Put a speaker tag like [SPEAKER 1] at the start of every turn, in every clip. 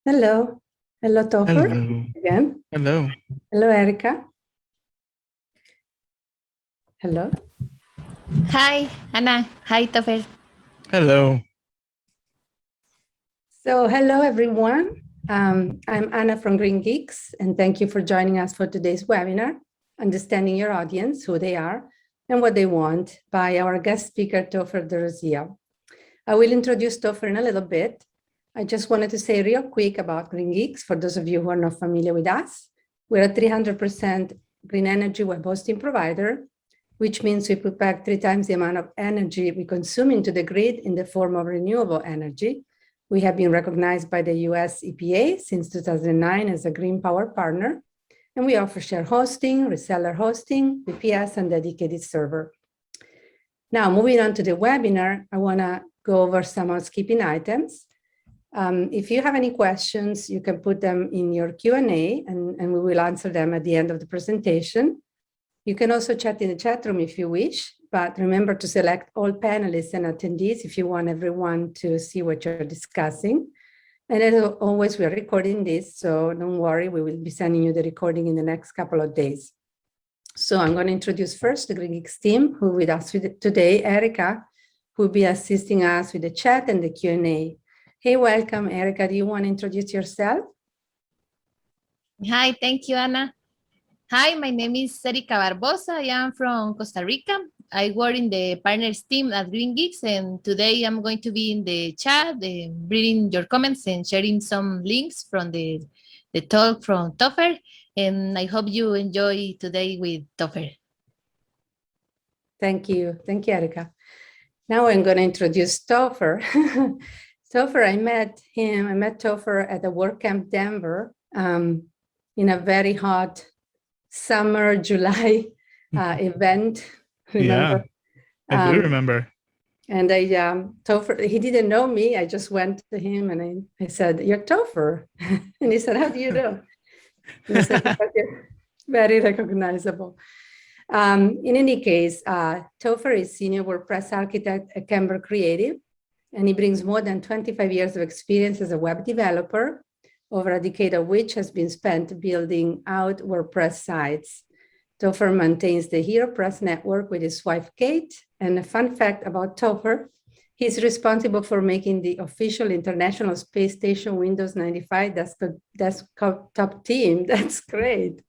[SPEAKER 1] Hello. Hello, Topher.
[SPEAKER 2] Hello.
[SPEAKER 1] Again.
[SPEAKER 2] Hello.
[SPEAKER 1] Hello, Erica. Hello.
[SPEAKER 3] Hi, Anna. Hi, Topher.
[SPEAKER 2] Hello.
[SPEAKER 1] So, hello, everyone. I'm Anna from GreenGeeks, and thank you for joining us for today's webinar, Understanding Your Audience, Who They Are, and What They Want, by our guest speaker, Topher DeRosia. I will introduce Topher in a little bit. I just wanted to say real quick about GreenGeeks, for those of you who are not familiar with us. We're a 300% green energy web hosting provider, which means we put back 3 times the amount of energy we consume into the grid in the form of renewable energy. We have been recognized by the US EPA since 2009 as a green power partner, and we offer share hosting, reseller hosting, VPS, and dedicated server. Now, moving on to the webinar, I want to go over some housekeeping items. If you have any questions, you can put them in your Q&A, and we will answer them at the end of the presentation. You can also chat in the chat room if you wish, but remember to select all panelists and attendees if you want everyone to see what you're discussing. And as always, we are recording this, so don't worry, we will be sending you the recording in the next couple of days. So I'm going to introduce first the GreenGeeks team, who with us today, Erica, who will be assisting us with the chat and the Q&A. Hey, welcome, Erica. Do you want to introduce yourself?
[SPEAKER 3] Hi, thank you, Anna. Hi, my name is Erika Barbosa. I am from Costa Rica. I work in the partners team at GreenGeeks, and today I'm going to be in the chat, reading your comments and sharing some links from the talk from Topher. And I hope you enjoy today with Topher.
[SPEAKER 1] Thank you. Thank you, Erica. Now I'm going to introduce Topher. Topher, I met Topher at the WordCamp Denver in a very hot summer, July event. Remember?
[SPEAKER 2] Yeah, I do remember.
[SPEAKER 1] And Topher, he didn't know me. I just went to him and I said, "You're Topher." And he said, "How do you know?" And I said, "Because you're very recognizable." In any case, Topher is Senior WordPress Architect at Camber Creative, and he brings more than 25 years of experience as a web developer, over a decade of which has been spent building out WordPress sites. Topher maintains the HeroPress network with his wife, Kate. And a fun fact about Topher, he's responsible for making the official International Space Station Windows 95 desktop team. That's great.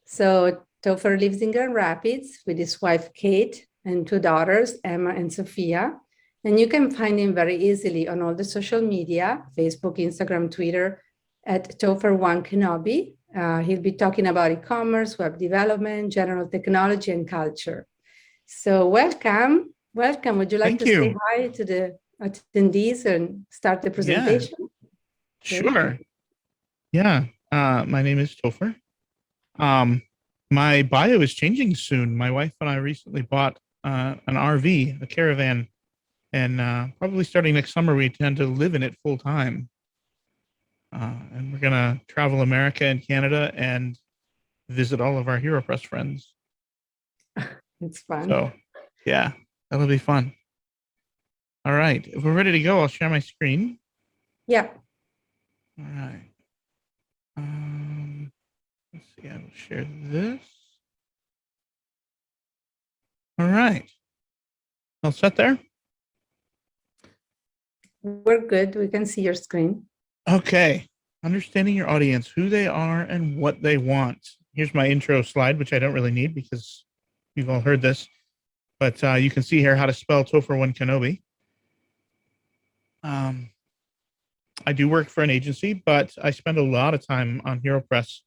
[SPEAKER 1] So Topher lives in Grand Rapids with his wife, Kate, and 2 daughters, Emma and Sophia. And you can find him very easily on all the social media, Facebook, Instagram, Twitter, at Topher1Kenobi. He'll be talking about e-commerce, web development, general technology, and culture. So welcome. Welcome. Would you like to say hi to the attendees and start the presentation?
[SPEAKER 2] Yeah. Sure. Yeah. My name is Topher. My bio is changing soon. My wife and I recently bought an RV, a caravan, and probably starting next summer, we intend to live in it full time. And we're going to travel America and Canada and visit all of our HeroPress friends.
[SPEAKER 1] It's fun.
[SPEAKER 2] So, yeah, that'll be fun. All right. If we're ready to go, I'll share my screen.
[SPEAKER 1] Yeah.
[SPEAKER 2] All right. Let's see. I will share this. All right. All set there?
[SPEAKER 1] We're good. We can see your screen.
[SPEAKER 2] Okay. Understanding your audience, who they are and what they want. Here's my intro slide, which I don't really need because you've all heard this. But you can see here how to spell Topher1Kenobi. I do work for an agency, but I spend a lot of time on HeroPress.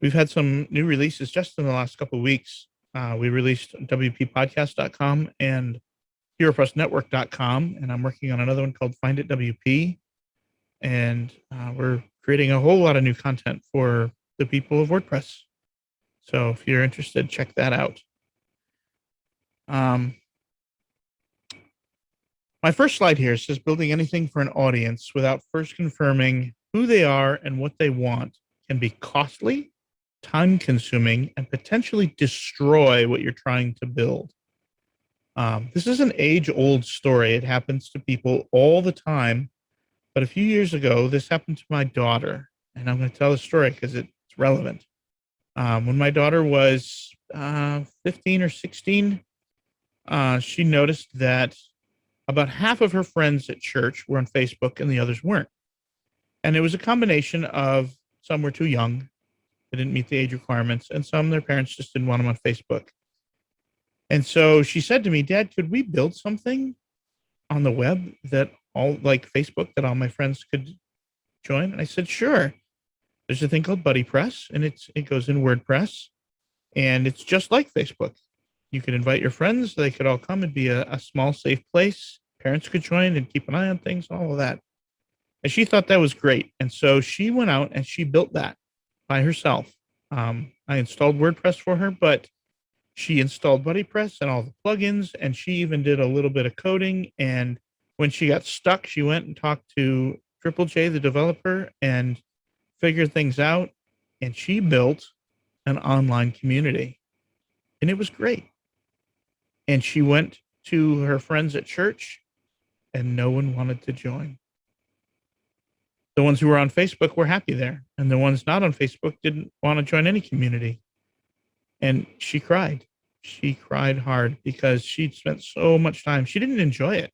[SPEAKER 2] We've had some new releases just in the last couple of weeks. We released WPPodcast.com and HeroPressNetwork.com, and I'm working on another one called Find It WP. And we're creating a whole lot of new content for the people of WordPress. So if you're interested, check that out. My first slide here says building anything for an audience without first confirming who they are and what they want can be costly, time-consuming, and potentially destroy what you're trying to build. This is an age-old story. It happens to people all the time. But a few years ago, this happened to my daughter. And I'm going to tell the story because it's relevant. When my daughter was 15 or 16, she noticed that about half of her friends at church were on Facebook and the others weren't. And it was a combination of some were too young, they didn't meet the age requirements, and some their parents just didn't want them on Facebook. And so she said to me, Dad, could we build something on the web that all like Facebook that all my friends could join? And I said, sure. There's a thing called Buddy Press, and it goes in WordPress, and it's just like Facebook. You could invite your friends; they could all come and be a small, safe place. Parents could join and keep an eye on things, all of that. And she thought that was great, and so she went out and she built that by herself. I installed WordPress for her, but she installed Buddy Press and all the plugins, and she even did a little bit of coding. And when she got stuck, she went and talked to Triple J, the developer, and figured things out, and she built an online community, and it was great. And she went to her friends at church, and no one wanted to join. The ones who were on Facebook were happy there, and the ones not on Facebook didn't want to join any community. And she cried. She cried hard because she'd spent so much time. She didn't enjoy it.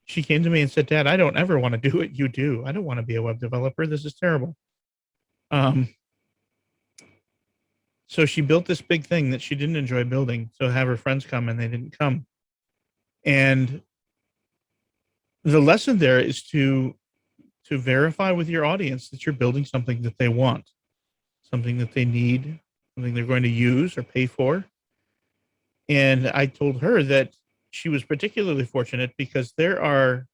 [SPEAKER 2] She came to me and said, Dad, I don't ever want to do what you do. I don't want to be a web developer. This is terrible. So she built this big thing that she didn't enjoy building. So have her friends come, and they didn't come. And the lesson there is to verify with your audience that you're building something that they want, something that they need, something they're going to use or pay for. And I told her that she was particularly fortunate because there are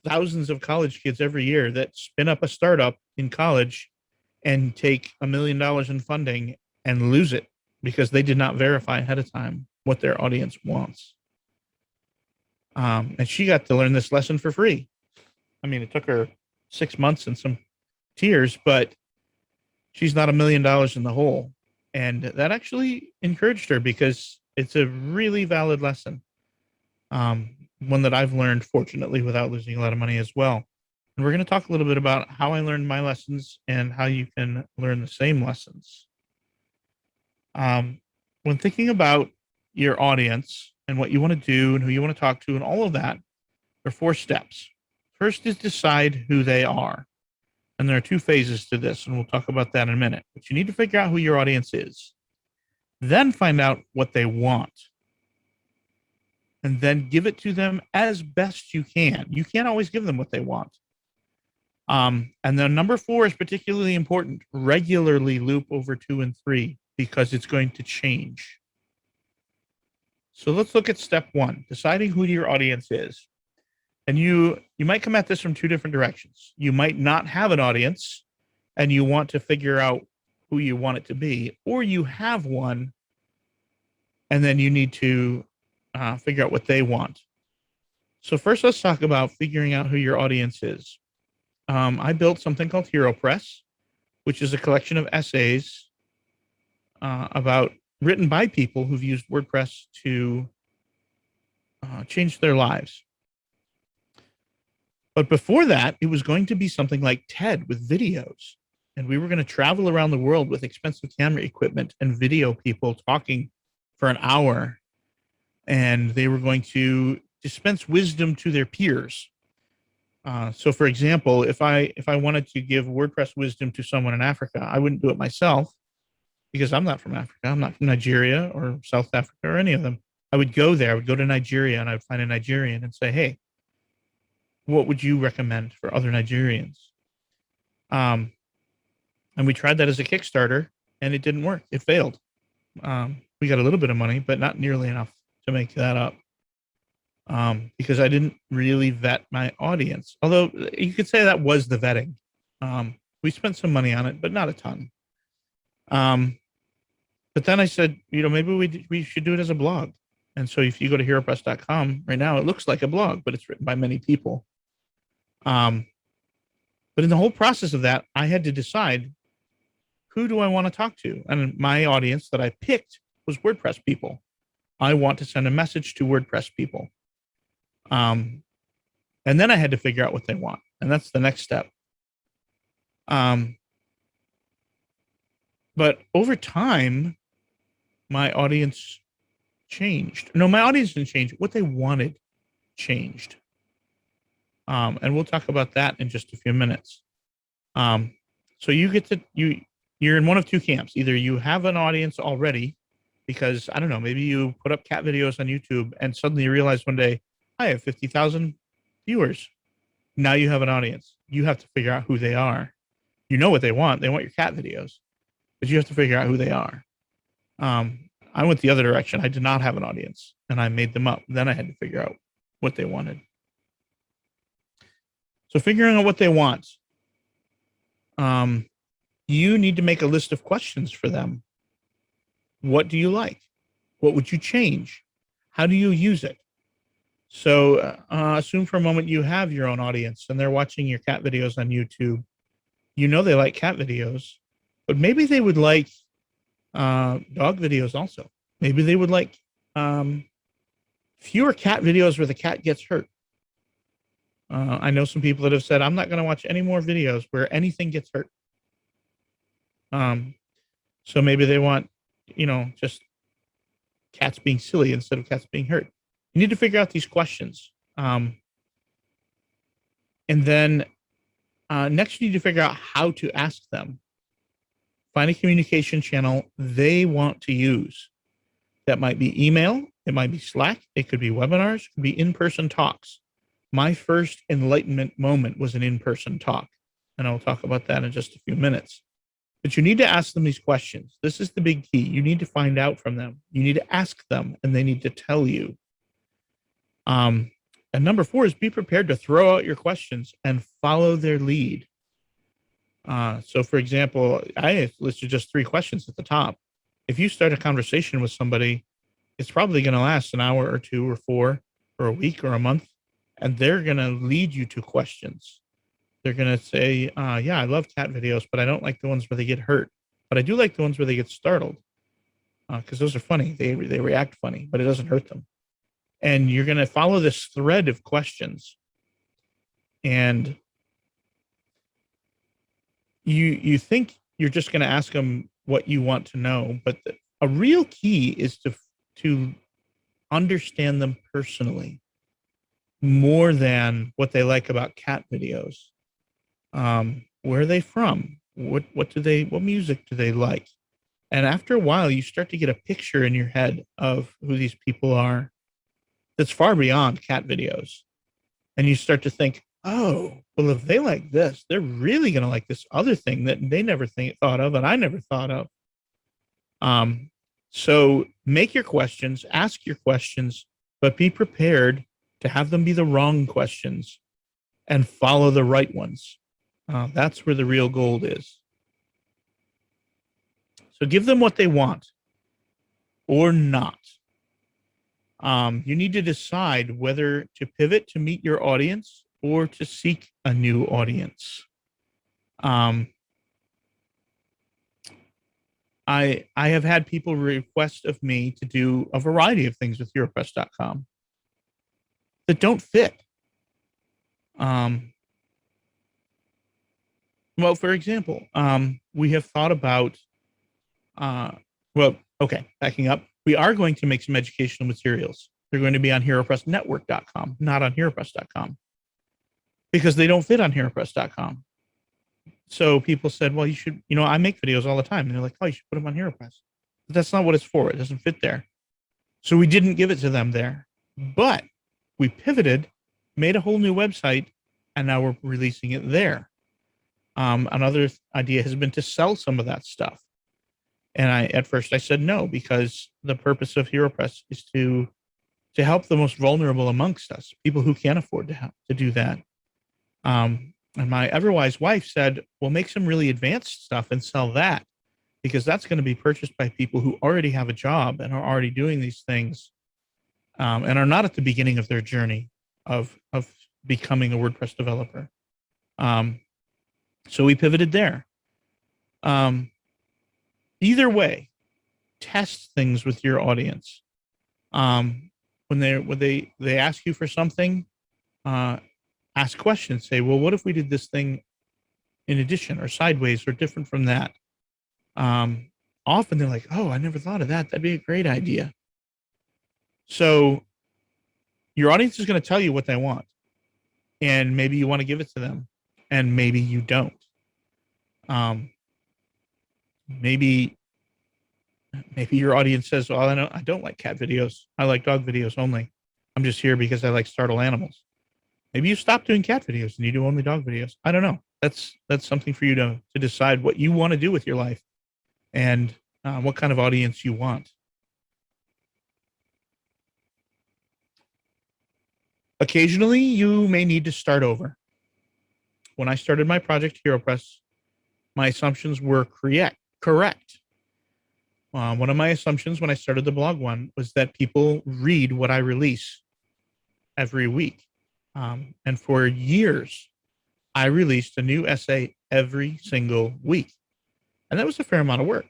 [SPEAKER 2] thousands of college kids every year that spin up a startup in college and take $1 million in funding and lose it because they did not verify ahead of time what their audience wants. And she got to learn this lesson for free. I mean, it took her 6 months and some tears, but she's not $1 million in the hole. And that actually encouraged her because it's a really valid lesson. One that I've learned, fortunately, without losing a lot of money as well. And we're going to talk a little bit about how I learned my lessons and how you can learn the same lessons. When thinking about your audience and what you want to do and who you want to talk to and all of that, there are 4 steps. First is decide who they are. And there are 2 phases to this, and we'll talk about that in a minute. But you need to figure out who your audience is. Then find out what they want. And then give it to them as best you can. You can't always give them what they want. And then number 4 is particularly important. Regularly loop over 2 and 3 because it's going to change. So let's look at step 1, deciding who your audience is. And you might come at this from 2 different directions. You might not have an audience and you want to figure out who you want it to be, or you have one and then you need to figure out what they want. So first, let's talk about figuring out who your audience is. I built something called HeroPress, which is a collection of essays written by people who've used WordPress to change their lives. But before that, it was going to be something like TED with videos. And we were going to travel around the world with expensive camera equipment and video people talking for an hour. And they were going to dispense wisdom to their peers. So for example, if I wanted to give WordPress wisdom to someone in Africa, I wouldn't do it myself because I'm not from Africa. I'm not from Nigeria or South Africa or any of them. I would go there. I would go to Nigeria and I would find a Nigerian and say, hey, what would you recommend for other Nigerians? And we tried that as a Kickstarter and it didn't work. It failed. We got a little bit of money, but not nearly enough to make that up. Because I didn't really vet my audience. Although you could say that was the vetting. We spent some money on it, but not a ton. But then I said, maybe we should do it as a blog. And so if you go to heropress.com right now, it looks like a blog, but it's written by many people. But in the whole process of that, I had to decide, who do I want to talk to? And my audience that I picked was WordPress people. I want to send a message to WordPress people. And then I had to figure out what they want. And that's the next step. But over time, my audience changed. No, my audience didn't change. What they wanted changed. And we'll talk about that in just a few minutes. So you're in one of two camps. Either you have an audience already because, I don't know, maybe you put up cat videos on YouTube and suddenly you realize one day, I have 50,000 viewers. Now you have an audience. You have to figure out who they are. You know what they want. They want your cat videos, but you have to figure out who they are. I went the other direction. I did not have an audience and I made them up. Then I had to figure out what they wanted. So figuring out what they want, you need to make a list of questions for them. What do you like? What would you change? How do you use it? So assume for a moment you have your own audience and they're watching your cat videos on YouTube. You know they like cat videos, but maybe they would like dog videos also. Maybe they would like fewer cat videos where the cat gets hurt. I know some people that have said, I'm not going to watch any more videos where anything gets hurt. So maybe they want, just cats being silly instead of cats being hurt. You need to figure out these questions. And then next you need to figure out how to ask them. Find a communication channel they want to use. That might be email. It might be Slack. It could be webinars. It could be in-person talks. My first enlightenment moment was an in-person talk. And I'll talk about that in just a few minutes. But you need to ask them these questions. This is the big key. You need to find out from them. You need to ask them, and they need to tell you. And number 4 is be prepared to throw out your questions and follow their lead. So, for example, I listed just 3 questions at the top. If you start a conversation with somebody, it's probably going to last an hour or 2 or 4 or a week or a month, and they're going to lead you to questions. They're going to say, yeah, I love cat videos, but I don't like the ones where they get hurt. But I do like the ones where they get startled because those are funny. They react funny, but it doesn't hurt them. And you're going to follow this thread of questions. And you think you're just going to ask them what you want to know, but a real key is to understand them personally more than what they like about cat videos. Where are they from? What music do they like? And after a while, you start to get a picture in your head of who these people are that's far beyond cat videos. And you start to think, oh, well, if they like this, they're really going to like this other thing that they never thought of and I never thought of. So make your questions, ask your questions, but be prepared to have them be the wrong questions and follow the right ones. That's where the real gold is. So give them what they want or not. You need to decide whether to pivot to meet your audience or to seek a new audience. I have had people request of me to do a variety of things with HeroPress.com that don't fit. Well, for example, we have thought about, backing up. We are going to make some educational materials. They're going to be on HeroPressNetwork.com, not on HeroPress.com, because they don't fit on HeroPress.com. So people said, well, you should, I make videos all the time. And they're like, oh, you should put them on HeroPress. But that's not what it's for. It doesn't fit there. So we didn't give it to them there. But we pivoted, made a whole new website, and now we're releasing it there. Another idea has been to sell some of that stuff. And at first I said no, because the purpose of HeroPress is to help the most vulnerable amongst us, people who can't afford to do that. And my ever-wise wife said, well, make some really advanced stuff and sell that, because that's going to be purchased by people who already have a job and are already doing these things and are not at the beginning of their journey of becoming a WordPress developer. So we pivoted there. Either way, test things with your audience. When they ask you for something, ask questions. Say, well, what if we did this thing in addition or sideways or different from that? Often they're like, oh, I never thought of that. That'd be a great idea. So your audience is going to tell you what they want, and maybe you want to give it to them, and maybe you don't. Maybe your audience says, well, I don't like cat videos. I like dog videos only. I'm just here because I like startle animals. Maybe you stop doing cat videos and you do only dog videos. I don't know. That's something for you to decide what you want to do with your life and what kind of audience you want. Occasionally, you may need to start over. When I started my project, HeroPress, my assumptions were correct. One of my assumptions when I started the blog one was that people read what I release every week. And for years, I released a new essay every single week. And that was a fair amount of work.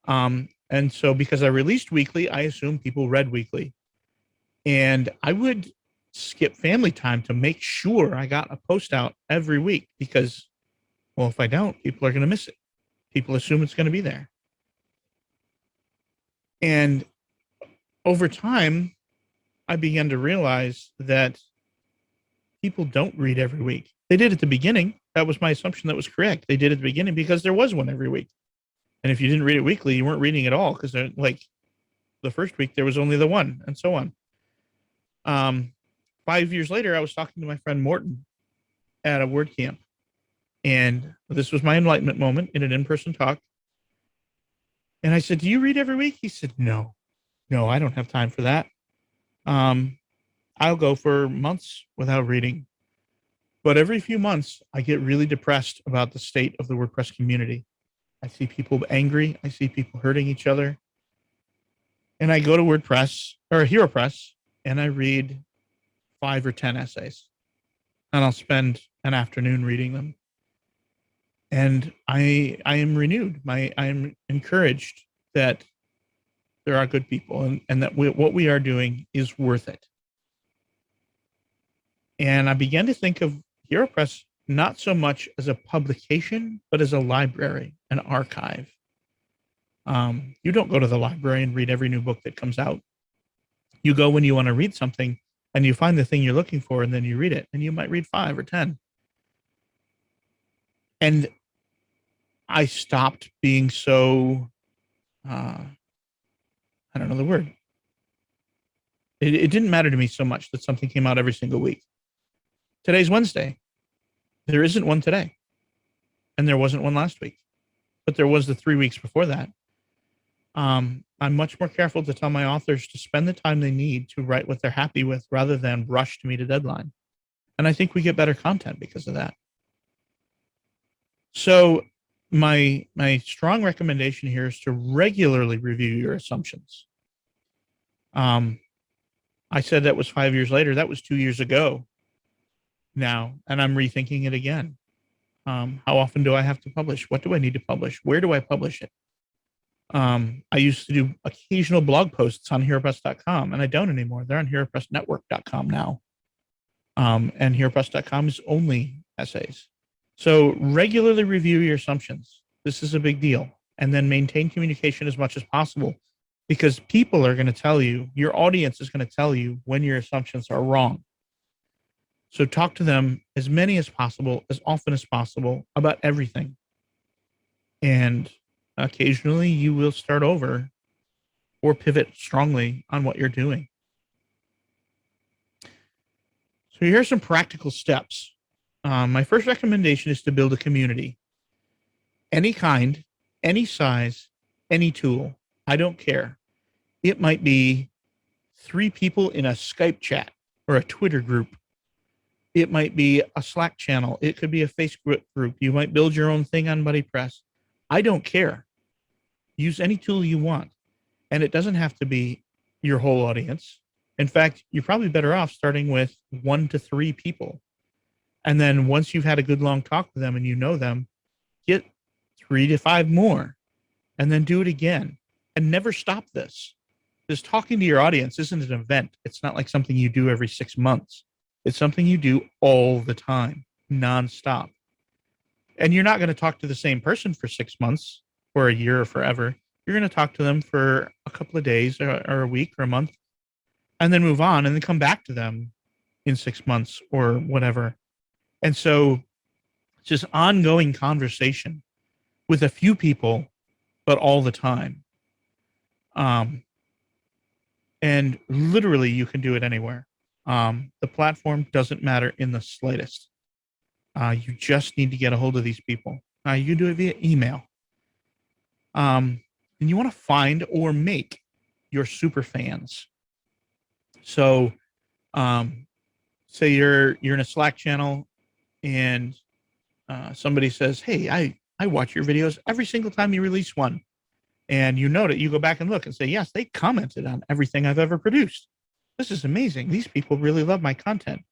[SPEAKER 2] And so because I released weekly, I assumed people read weekly. And I would skip family time to make sure I got a post out every week because, well, if I don't, people are going to miss it. People assume it's going to be there. And over time, I began to realize that people don't read every week. They did at the beginning. That was my assumption. That was correct. They did at the beginning because there was one every week. And if you didn't read it weekly, you weren't reading at all because like the first week there was only the one and so on. 5 years later, I was talking to my friend Morton at a word camp. And this was my enlightenment moment in an in-person talk. And I said, do you read every week? He said, no, I don't have time for that. I'll go for months without reading. But every few months, I get really depressed about the state of the WordPress community. I see people angry. I see people hurting each other. And I go to WordPress or HeroPress and I read 5 or 10 essays. And I'll spend an afternoon reading them. And I am renewed. I am encouraged that there are good people and that what we are doing is worth it. And I began to think of HeroPress not so much as a publication, but as a library, an archive. You don't go to the library and read every new book that comes out. You go when you want to read something and you find the thing you're looking for and then you read it and you might read 5 or 10. And I stopped being so, I don't know the word. It didn't matter to me so much that something came out every single week. Today's Wednesday. There isn't one today. And there wasn't one last week. But there was the 3 weeks before that. I'm much more careful to tell my authors to spend the time they need to write what they're happy with rather than rush to meet a deadline. And I think we get better content because of that. So my strong recommendation here is to regularly review your assumptions. I said that was 5 years later. That was 2 years ago now, and I'm rethinking it again. How often do I have to publish? What do I need to publish? Where do I publish it? I used to do occasional blog posts on HeroPress.com, and I don't anymore. They're on HeroPressNetwork.com now. And HeroPress.com is only essays. So regularly review your assumptions. This is a big deal. And then maintain communication as much as possible because people are going to tell you, your audience is going to tell you when your assumptions are wrong. So talk to them as many as possible, as often as possible about everything. And occasionally you will start over or pivot strongly on what you're doing. So here's some practical steps. My first recommendation is to build a community. Any kind, any size, any tool. I don't care. It might be 3 people in a Skype chat or a Twitter group. It might be a Slack channel. It could be a Facebook group. You might build your own thing on BuddyPress. I don't care. Use any tool you want. And it doesn't have to be your whole audience. In fact, you're probably better off starting with 1 to 3 people. And then once you've had a good long talk with them and you know them, get 3 to 5 more and then do it again and never stop this. This talking to your audience isn't an event. It's not like something you do every 6 months. It's something you do all the time, nonstop. And you're not going to talk to the same person for 6 months or a year or forever. You're going to talk to them for a couple of days or a week or a month, and then move on and then come back to them in 6 months or whatever. And so it's just ongoing conversation with a few people, but all the time. And literally you can do it anywhere. The platform doesn't matter in the slightest. You just need to get a hold of these people. You do it via email. And you want to find or make your super fans. So, say you're in a Slack channel and somebody says, "Hey, I watch your videos every single time you release one," and you note it. You go back and look and say, "Yes, they commented on everything I've ever produced. This is amazing. These people really love my content.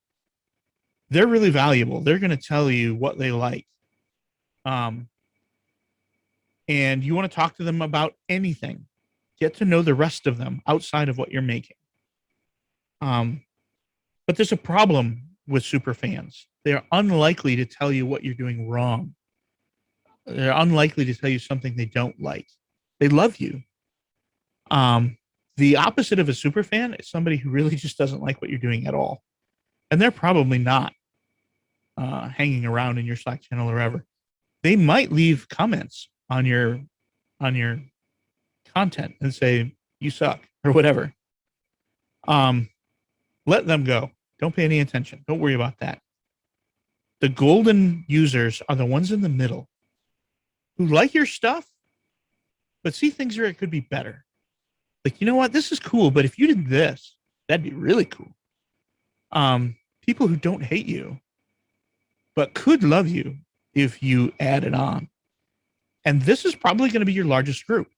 [SPEAKER 2] They're really valuable. They're going to tell you what they like." And you want to talk to them about anything. Get to know the rest of them outside of what you're making. But there's a problem with super fans. They're unlikely to tell you what you're doing wrong. They're unlikely to tell you something they don't like. They love you. The opposite of a super fan is somebody who really just doesn't like what you're doing at all. And they're probably not hanging around in your Slack channel or ever. They might leave comments on your content and say, "You suck," or whatever. Let them go. Don't pay any attention. Don't worry about that. The golden users are the ones in the middle who like your stuff, but see things where it could be better. Like, you know what? This is cool, but if you did this, that'd be really cool. People who don't hate you, but could love you if you add it on. And this is probably going to be your largest group.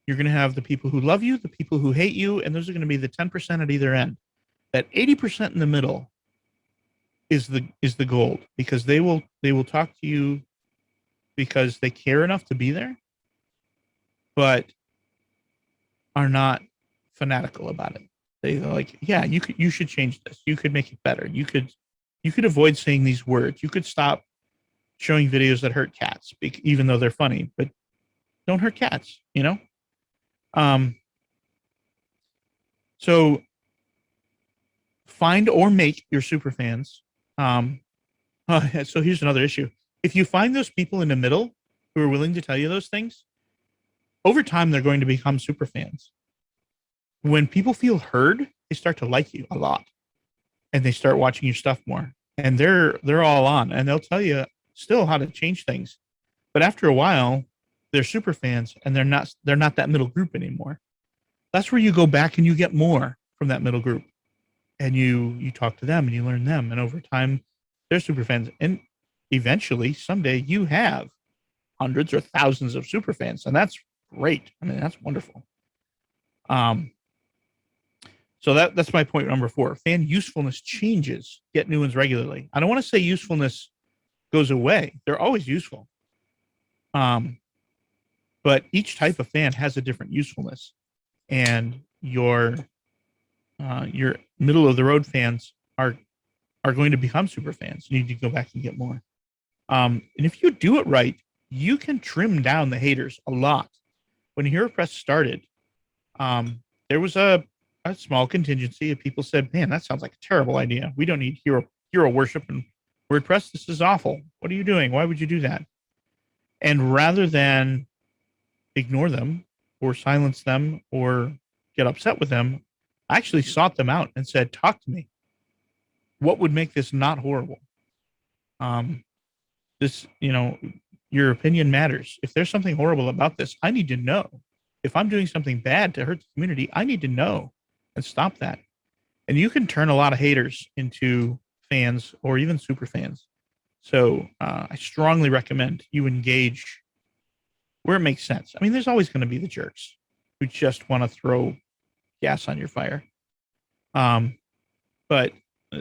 [SPEAKER 2] You're going to have the people who love you, the people who hate you, and those are going to be the 10% at either end. That 80% in the middle is the gold, because they will talk to you because they care enough to be there, but are not fanatical about it. They're like, "Yeah, you should change this. You could make it better. You could avoid saying these words. You could stop showing videos that hurt cats, even though they're funny, but don't hurt cats, you know?" So find or make your super fans. So here's another issue. If you find those people in the middle who are willing to tell you those things, over time, they're going to become super fans. When people feel heard, they start to like you a lot, and they start watching your stuff more, and they're all on, and they'll tell you still how to change things. But after a while, they're super fans, and they're not that middle group anymore. That's where you go back and you get more from that middle group, and you talk to them and you learn them, and over time, they're super fans, and eventually, someday, you have hundreds or thousands of super fans, and that's great. I mean, that's wonderful. So that's my point number 4. Fan usefulness changes. Get new ones regularly. I don't want to say usefulness goes away. They're always useful. But each type of fan has a different usefulness, and your middle of the road fans are going to become super fans. You need to go back and get more. And if you do it right, you can trim down the haters a lot. When HeroPress started, there was a small contingency of people said, "Man, that sounds like a terrible idea. We don't need hero worship in WordPress. This is awful. What are you doing? Why would you do that?" And rather than ignore them or silence them or get upset with them, I actually sought them out and said, "Talk to me. What would make this not horrible? This, your opinion matters. If there's something horrible about this, I need to know. If I'm doing something bad to hurt the community, I need to know and stop that." And you can turn a lot of haters into fans or even super fans. So I strongly recommend you engage where it makes sense. I mean, there's always going to be the jerks who just want to throw gas on your fire. But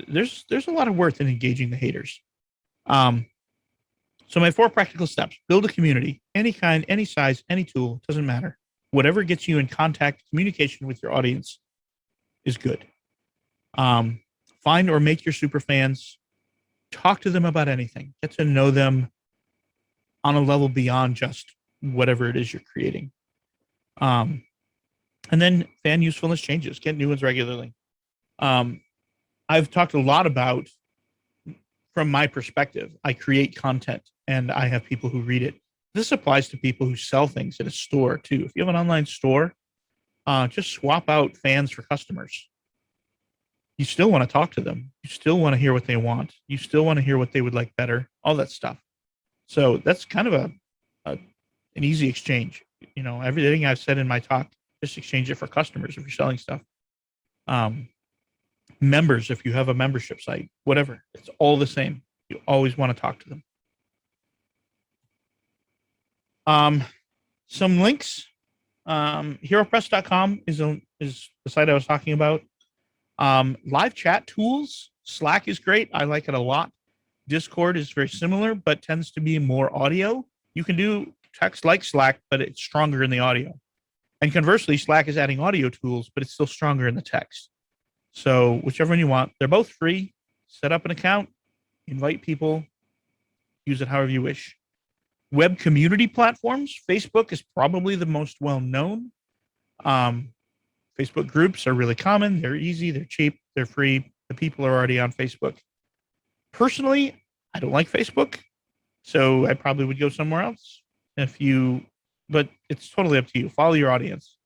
[SPEAKER 2] there's a lot of worth in engaging the haters. So my 4 practical steps: build a community, any kind, any size, any tool, doesn't matter. whatever gets you in contact, communication with your audience is good. Find or make your super fans, talk to them about anything, get to know them on a level beyond just whatever it is you're creating. And then fan usefulness changes, get new ones regularly. I've talked a lot about, from my perspective, I create content and I have people who read it. This applies to people who sell things at a store too. If you have an online store, just swap out fans for customers. You still want to talk to them. You still want to hear what they want. You still want to hear what they would like better, all that stuff. So that's kind of an easy exchange. You know, everything I've said in my talk, just exchange it for customers if you're selling stuff. Members, if you have a membership site, whatever, it's all the same. You always want to talk to them. Some links. HeroPress.com is the site I was talking about. Live chat tools. Slack is great. I like it a lot. Discord is very similar, but tends to be more audio. You can do text like Slack, but it's stronger in the audio. And conversely, Slack is adding audio tools, but it's still stronger in the text. So whichever one you want. They're both free. Set up an account, invite people, use it however you wish. Web community platforms. Facebook is probably the most well-known. Facebook groups are really common. They're easy. They're cheap. They're free. The people are already on Facebook. Personally, I don't like Facebook, so I probably would go somewhere else. But it's totally up to you. Follow your audience.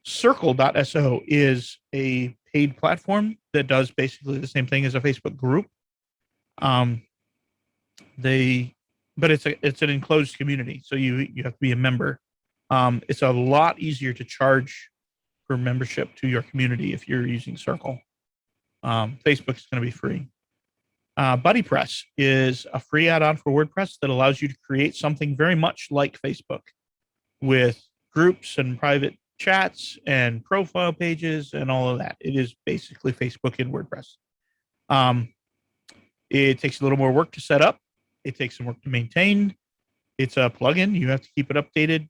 [SPEAKER 2] Circle.so is a paid platform that does basically the same thing as a Facebook group. But it's an enclosed community, so you have to be a member. It's a lot easier to charge for membership to your community if you're using Circle. Facebook's going to be free. BuddyPress is a free add-on for WordPress that allows you to create something very much like Facebook with groups and private chats and profile pages and all of that. It is basically Facebook in WordPress. It takes a little more work to set up. It takes some work to maintain. It's a plugin. You have to keep it updated.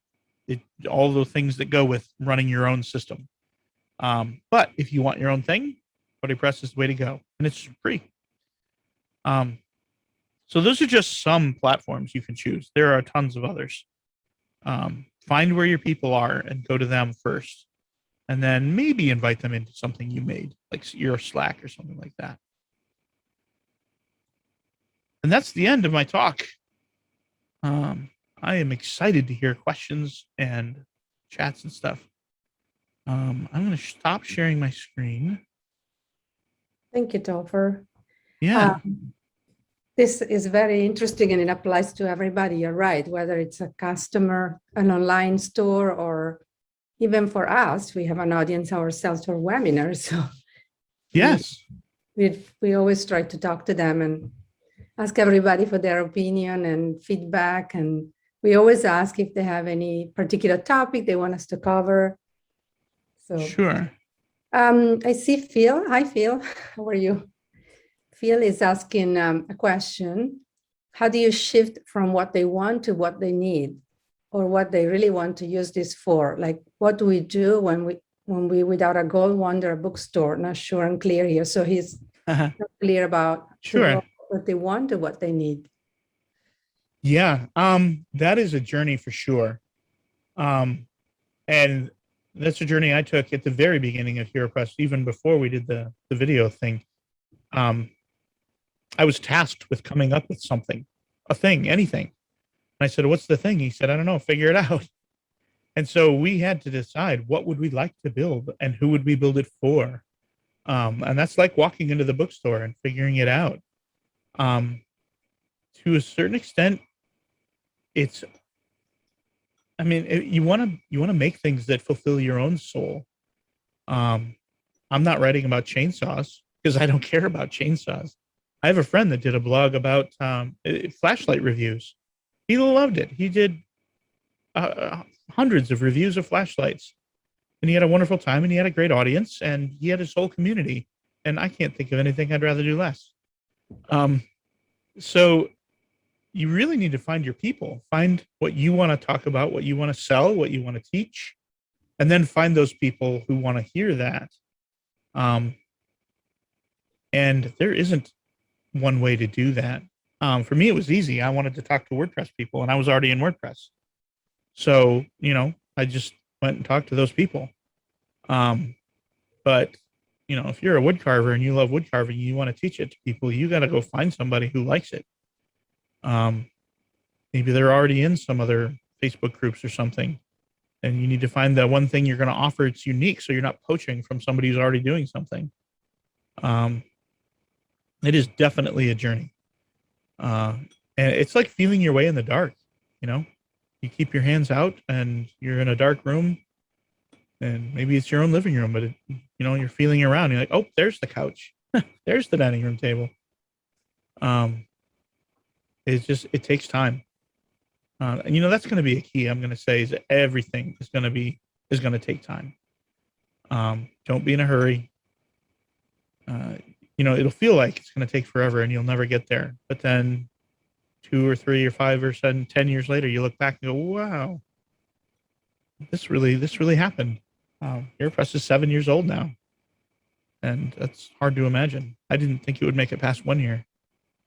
[SPEAKER 2] All the things that go with running your own system. But if you want your own thing, BuddyPress is the way to go. And it's free. So those are just some platforms you can choose. There are tons of others. Find where your people are and go to them first. And then maybe invite them into something you made, like your Slack or something like that. And that's the end of my talk. I am excited to hear questions and chats and stuff. I'm going to stop sharing my screen.
[SPEAKER 1] Thank you, Topher.
[SPEAKER 2] Yeah.
[SPEAKER 1] This is very interesting and it applies to everybody. You're right, whether it's a customer, an online store, or even for us, we have an audience ourselves for webinars. So
[SPEAKER 2] Yes.
[SPEAKER 1] We always try to talk to them and ask everybody for their opinion and feedback. And we always ask if they have any particular topic they want us to cover. So
[SPEAKER 2] Sure.
[SPEAKER 1] I see Phil. Hi, Phil. How are you? Phil is asking a question. How do you shift from what they want to what they need, or what they really want to use this for? Like, what do we do when we without a goal, wander a bookstore? Not sure I'm clear here. So he's not clear about
[SPEAKER 2] Sure.
[SPEAKER 1] what they want to what they need.
[SPEAKER 2] Yeah. That is a journey for sure. And that's a journey I took at the very beginning of HeroPress, even before we did the video thing. I was tasked with coming up with something, a thing, anything. And I said, what's the thing? He said, I don't know, figure it out. And so we had to decide, what would we like to build and who would we build it for? And that's like walking into the bookstore and figuring it out. To a certain extent, you want to make things that fulfill your own soul. I'm not writing about chainsaws because I don't care about chainsaws. I have a friend that did a blog about flashlight reviews. He loved it. He did hundreds of reviews of flashlights, and he had a wonderful time, and he had a great audience, and he had his whole community. And I can't think of anything I'd rather do less. So you really need to find your people, find what you want to talk about, what you want to sell, what you want to teach, and then find those people who want to hear that. And there isn't one way to do that. For me, it was easy. I wanted to talk to WordPress people, and I was already in WordPress. So, I just went and talked to those people. But, if you're a wood carver and you love wood carving, you want to teach it to people, you got to go find somebody who likes it. Maybe they're already in some other Facebook groups or something, and you need to find that one thing you're going to offer it's unique, so you're not poaching from somebody who's already doing something. It is definitely a journey. And it's like feeling your way in the dark. You keep your hands out and you're in a dark room, and maybe it's your own living room, but you're feeling around. You're like, oh, there's the couch. There's the dining room table. It takes time. And that's going to be a key. I'm going to say is that everything is going to take time. Don't be in a hurry. It'll feel like it's going to take forever and you'll never get there. But then 2 or 3 or 5 or 7, 10 years later, you look back and go, wow, this really happened. HeroPress is 7 years old now. And that's hard to imagine. I didn't think it would make it past 1 year.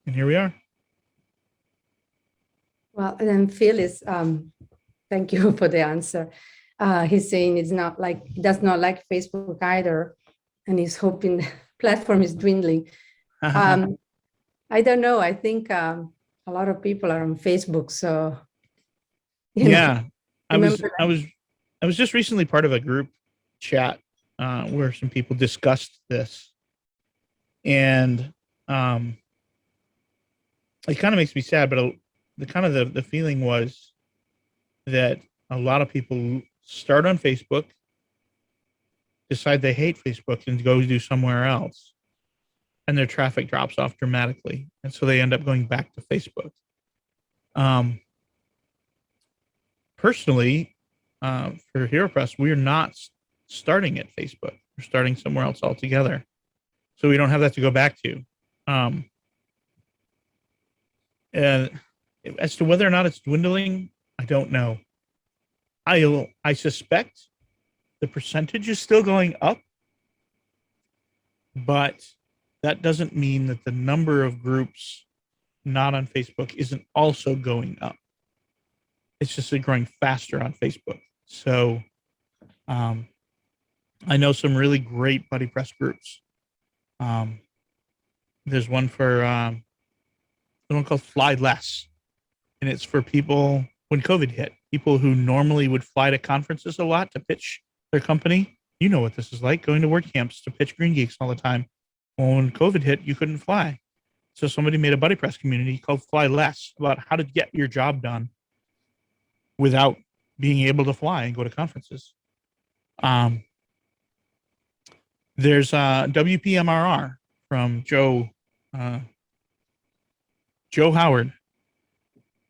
[SPEAKER 2] And here we are.
[SPEAKER 1] Well, and then Phil is, thank you for the answer. He's saying he does not like Facebook either. And he's hoping the platform is dwindling. I don't know. I think a lot of people are on Facebook. So,
[SPEAKER 2] yeah, I was just recently part of a group chat where some people discussed this, and it kind of makes me sad, but the feeling was that a lot of people start on Facebook, decide they hate Facebook, and go do somewhere else, and their traffic drops off dramatically, and so they end up going back to Facebook. Personally, for HeroPress, we're not starting at Facebook. We're starting somewhere else altogether, so we don't have that to go back to. And as to whether or not it's dwindling, I don't know. I suspect the percentage is still going up, but that doesn't mean that the number of groups not on Facebook isn't also going up. It's just growing faster on Facebook. So I know some really great Buddy Press groups. There's one called Fly Less, and it's for people when COVID hit, people who normally would fly to conferences a lot to pitch their company. You know what this is like, going to WordCamps to pitch GreenGeeks all the time. Well, when COVID hit, you couldn't fly. So somebody made a Buddy Press community called Fly Less about how to get your job done without being able to fly and go to conferences. There's WPMRR from Joe Howard.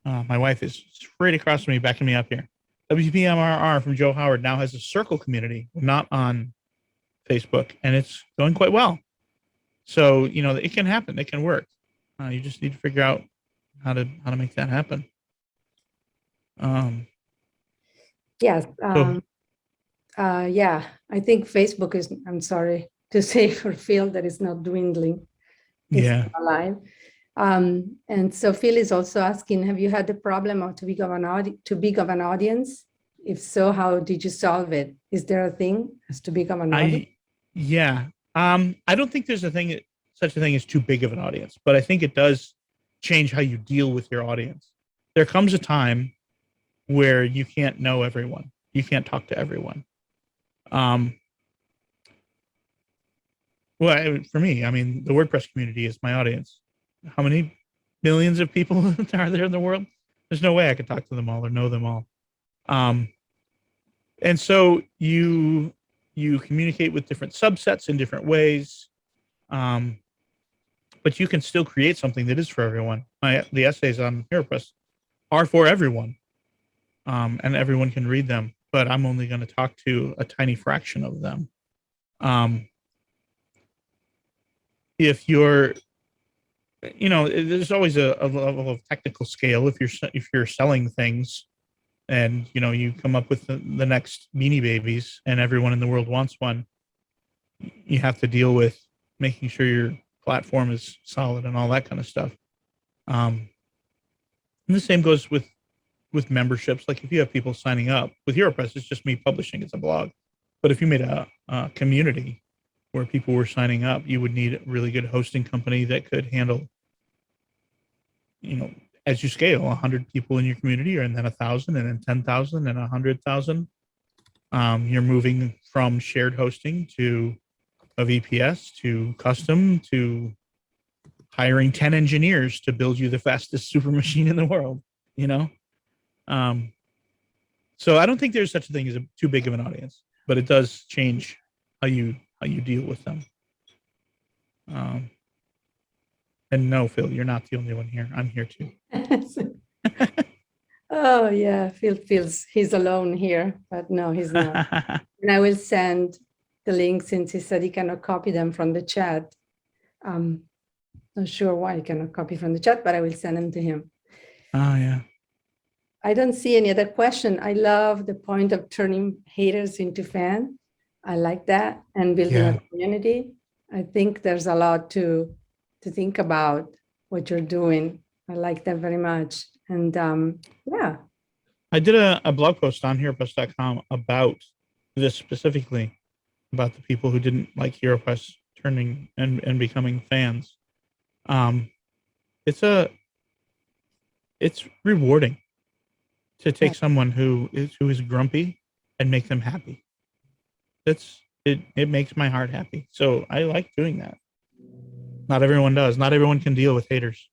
[SPEAKER 2] My wife is straight across from me, backing me up here. WPMRR from Joe Howard now has a circle community, not on Facebook, and it's going quite well. So, it can happen. It can work. You just need to figure out how to make that happen.
[SPEAKER 1] Yes. Yeah, I think Facebook is, I'm sorry to say for Phil, that it's not dwindling. It's
[SPEAKER 2] Yeah.
[SPEAKER 1] alive. And so Phil is also asking, have you had the problem of too big of an audience? If so, how did you solve it? Is there a thing as too big of an audience?
[SPEAKER 2] I don't think there's such a thing as too big of an audience, but I think it does change how you deal with your audience. There comes a time where you can't know everyone. You can't talk to everyone. Well, for me, the WordPress community is my audience. How many millions of people are there in the world? There's no way I could talk to them all or know them all. And so you communicate with different subsets in different ways. But you can still create something that is for everyone. The essays on HeroPress are for everyone. And everyone can read them, but I'm only going to talk to a tiny fraction of them. If you're, there's always a level of technical scale if you're selling things and you come up with the next Beanie Babies, and everyone in the world wants one. You have to deal with making sure your platform is solid and all that kind of stuff. And the same goes with memberships. Like if you have people signing up with HeroPress, it's just me publishing. It's a blog. But if you made a community where people were signing up, you would need a really good hosting company that could handle, as you scale, 100 people in your community, and then 1,000, and then 10,000, and 100,000. You're moving from shared hosting to a VPS to custom to hiring 10 engineers to build you the fastest super machine in the world. So I don't think there's such a thing as too big of an audience, but it does change how you deal with them. And no, Phil, you're not the only one here. I'm here too.
[SPEAKER 1] Oh yeah, Phil feels he's alone here, but no, he's not. And I will send the link, since he said he cannot copy them from the chat. Not sure why he cannot copy from the chat, but I will send them to him.
[SPEAKER 2] Oh yeah.
[SPEAKER 1] I don't see any other question. I love the point of turning haters into fans. I like that, and building a community. I think there's a lot to think about what you're doing. I like that very much. And yeah.
[SPEAKER 2] I did a blog post on HeroPress.com about this specifically, about the people who didn't like HeroPress turning and becoming fans. It's rewarding to take someone who is grumpy and make them happy. It makes my heart happy. So I like doing that. Not everyone does. Not everyone can deal with haters,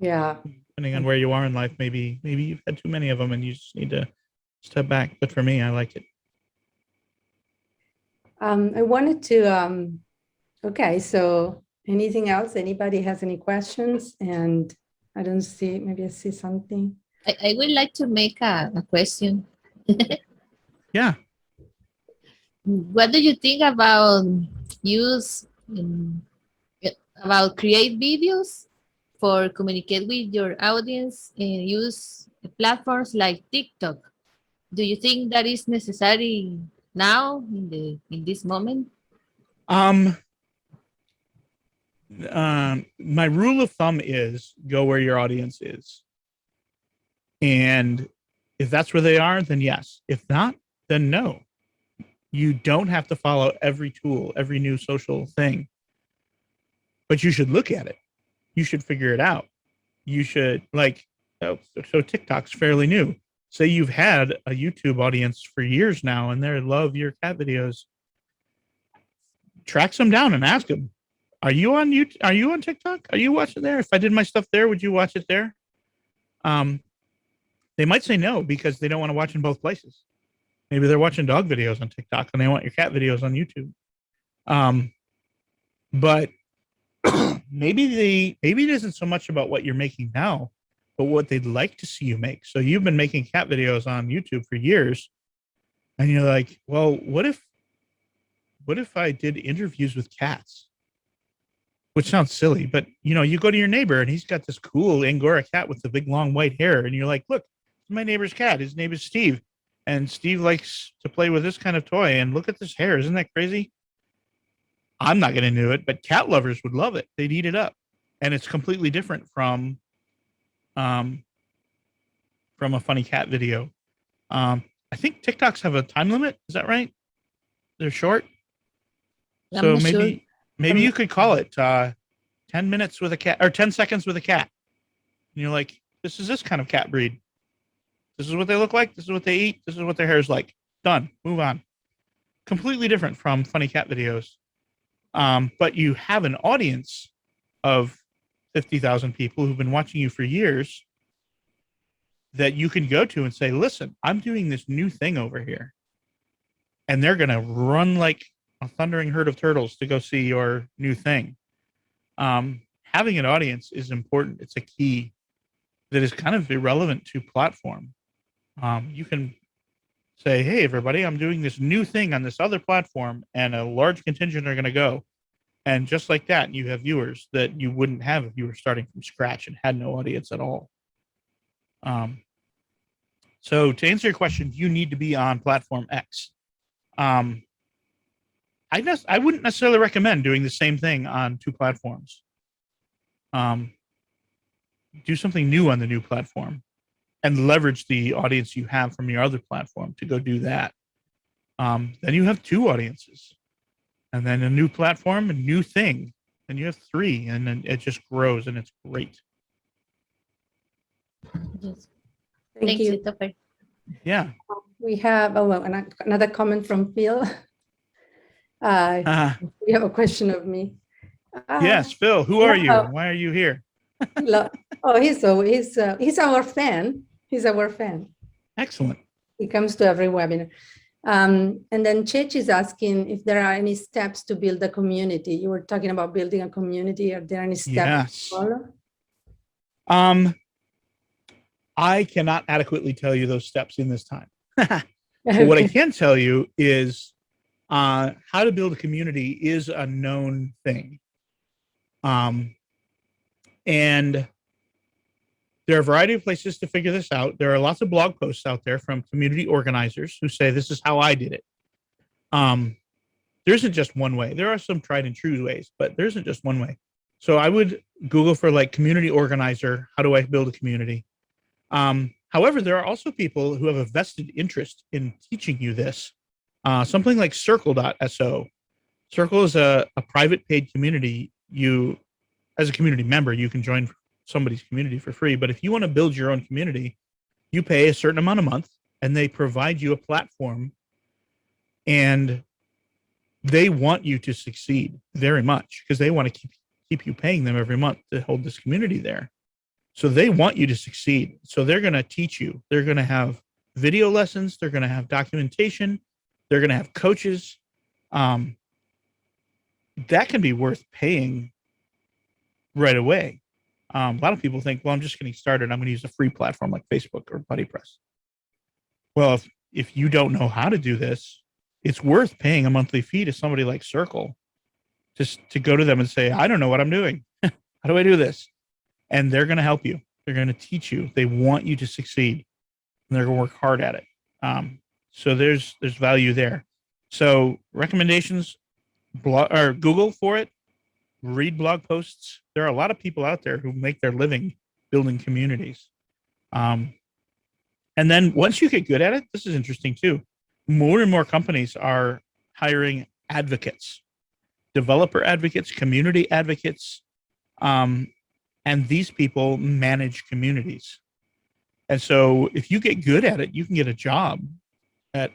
[SPEAKER 1] Yeah.
[SPEAKER 2] Depending on where you are in life, maybe you've had too many of them and you just need to step back. But for me, I like it.
[SPEAKER 1] I wanted to, okay, so anything else? Anybody has any questions? And I don't see, maybe I see something.
[SPEAKER 3] I would like to make a question.
[SPEAKER 2] Yeah.
[SPEAKER 3] What do you think about about create videos for communicate with your audience and use platforms like TikTok? Do you think that is necessary now in this moment?
[SPEAKER 2] My rule of thumb is go where your audience is. And if that's where they are, then yes. If not, then no. You don't have to follow every tool, every new social thing, but you should look at it. You should figure it out. You should so TikTok's fairly new. Say you've had a YouTube audience for years now and they love your cat videos. Track them down and ask them, are you on YouTube? Are you on TikTok? Are you watching there? If I did my stuff there, would you watch it there? They might say no because they don't want to watch in both places. Maybe they're watching dog videos on TikTok and they want your cat videos on YouTube. But maybe it isn't so much about what you're making now, but what they'd like to see you make. So you've been making cat videos on YouTube for years, and you're like, well, what if I did interviews with cats? Which sounds silly, but you go to your neighbor and he's got this cool Angora cat with the big long white hair, and you're like, look, my neighbor's cat. His name is Steve. And Steve likes to play with this kind of toy. And look at this hair. Isn't that crazy? I'm not going to do it, but cat lovers would love it. They'd eat it up. And it's completely different from a funny cat video. I think TikToks have a time limit. Is that right? They're short. So maybe you could call it 10 minutes with a cat or 10 seconds with a cat. And you're like, this is this kind of cat breed. This is what they look like. This is what they eat. This is what their hair is like. Done. Move on. Completely different from funny cat videos. But you have an audience of 50,000 people who've been watching you for years that you can go to and say, listen, I'm doing this new thing over here. And they're going to run like a thundering herd of turtles to go see your new thing. Having an audience is important. It's a key that is kind of irrelevant to platform. You can say, hey, everybody, I'm doing this new thing on this other platform, and a large contingent are going to go. And just like that, you have viewers that you wouldn't have if you were starting from scratch and had no audience at all. So to answer your question, you need to be on platform X. I wouldn't necessarily recommend doing the same thing on two platforms. Do something new on the new platform and leverage the audience you have from your other platform to go do that. Then you have two audiences, and then a new platform, a new thing. Then you have three, and then it just grows, and it's great.
[SPEAKER 3] Yes.
[SPEAKER 1] Thank
[SPEAKER 3] Thank
[SPEAKER 1] you.
[SPEAKER 3] you, Topher.
[SPEAKER 2] Yeah.
[SPEAKER 1] We have another comment from Phil. We have a question of me.
[SPEAKER 2] Yes, Phil. Who are you?
[SPEAKER 1] yeah.
[SPEAKER 2] Why are you here?
[SPEAKER 1] Oh, he's our fan. He's our fan.
[SPEAKER 2] Excellent.
[SPEAKER 1] He comes to every webinar. And then Chech is asking if there are any steps to build a community. You were talking about building a community. Are there any steps
[SPEAKER 2] Yes.
[SPEAKER 1] to follow?
[SPEAKER 2] I cannot adequately tell you those steps in this time. What I can tell you is how to build a community is a known thing. And there are a variety of places to figure this out. There are lots of blog posts out there from community organizers who say, this is how I did it. There isn't just one way. There are some tried and true ways, but there isn't just one way. So I would Google for like community organizer. How do I build a community? However, there are also people who have a vested interest in teaching you this. Something like circle.so. Circle is a private paid community. You, as a community member, you can join somebody's community for free. But if you want to build your own community, you pay a certain amount a month and they provide you a platform, and they want you to succeed very much because they want to keep you paying them every month to hold this community there. So they want you to succeed. So they're going to teach you. They're going to have video lessons. They're going to have documentation. They're going to have coaches. That can be worth paying right away. A lot of people think, well, I'm just getting started. I'm going to use a free platform like Facebook or BuddyPress. Well, if you don't know how to do this, it's worth paying a monthly fee to somebody like Circle just to go to them and say, I don't know what I'm doing. How do I do this? And they're going to help you. They're going to teach you. They want you to succeed, and they're going to work hard at it. So there's value there. So recommendations, Google for it, read blog posts. There are a lot of people out there who make their living building communities. And then once you get good at it, this is interesting too. More and more companies are hiring advocates, developer advocates, community advocates. And these people manage communities. And so if you get good at it, you can get a job at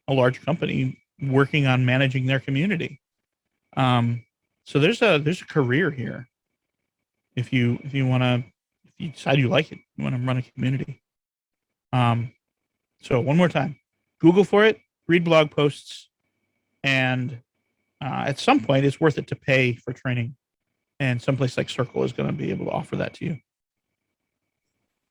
[SPEAKER 2] a large company working on managing their community. So there's a career here. If you decide you like it, you want to run a community. So one more time, Google for it, read blog posts, and at some point it's worth it to pay for training. And someplace like Circle is going to be able to offer that to you.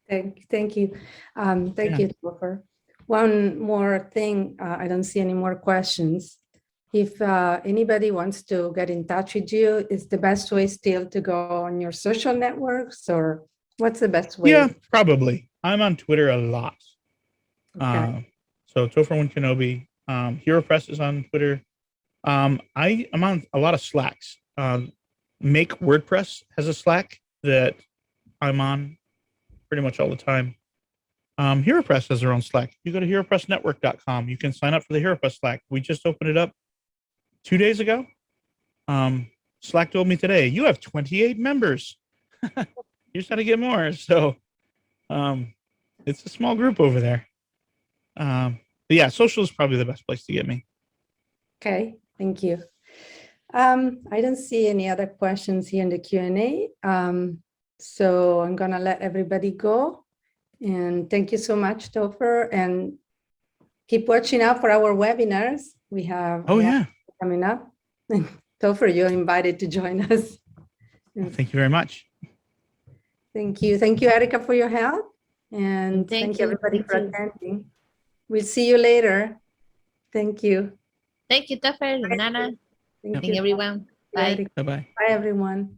[SPEAKER 1] Thank you. Thank you, Topher. One more thing, I don't see any more questions. If anybody wants to get in touch with you, is the best way still to go on your social networks, or what's the best way?
[SPEAKER 2] Yeah, probably. I'm on Twitter a lot.
[SPEAKER 1] Okay.
[SPEAKER 2] So Topher Kenobi, Hero Press is on Twitter. I'm on a lot of Slacks. Make WordPress has a Slack that I'm on pretty much all the time. HeroPress has their own Slack. You go to heropressnetwork.com. You can sign up for the HeroPress Slack. We just opened it up 2 days ago. Slack told me today, you have 28 members. You just got to get more. So it's a small group over there. But yeah, social is probably the best place to get me.
[SPEAKER 1] Okay, thank you. I don't see any other questions here in the Q&A. So I'm going to let everybody go. And thank you so much, Topher. And keep watching out for our webinars. We have coming up. Topher, you're invited to join us.
[SPEAKER 2] Thank you very much.
[SPEAKER 1] Thank you. Thank you, Erica, for your help. And thank you, everybody, for attending. We'll see you later. Thank you.
[SPEAKER 3] Thank you, Topher and Nana.
[SPEAKER 1] Thank
[SPEAKER 3] you, everyone. Bye.
[SPEAKER 2] Bye-bye.
[SPEAKER 1] Bye, everyone.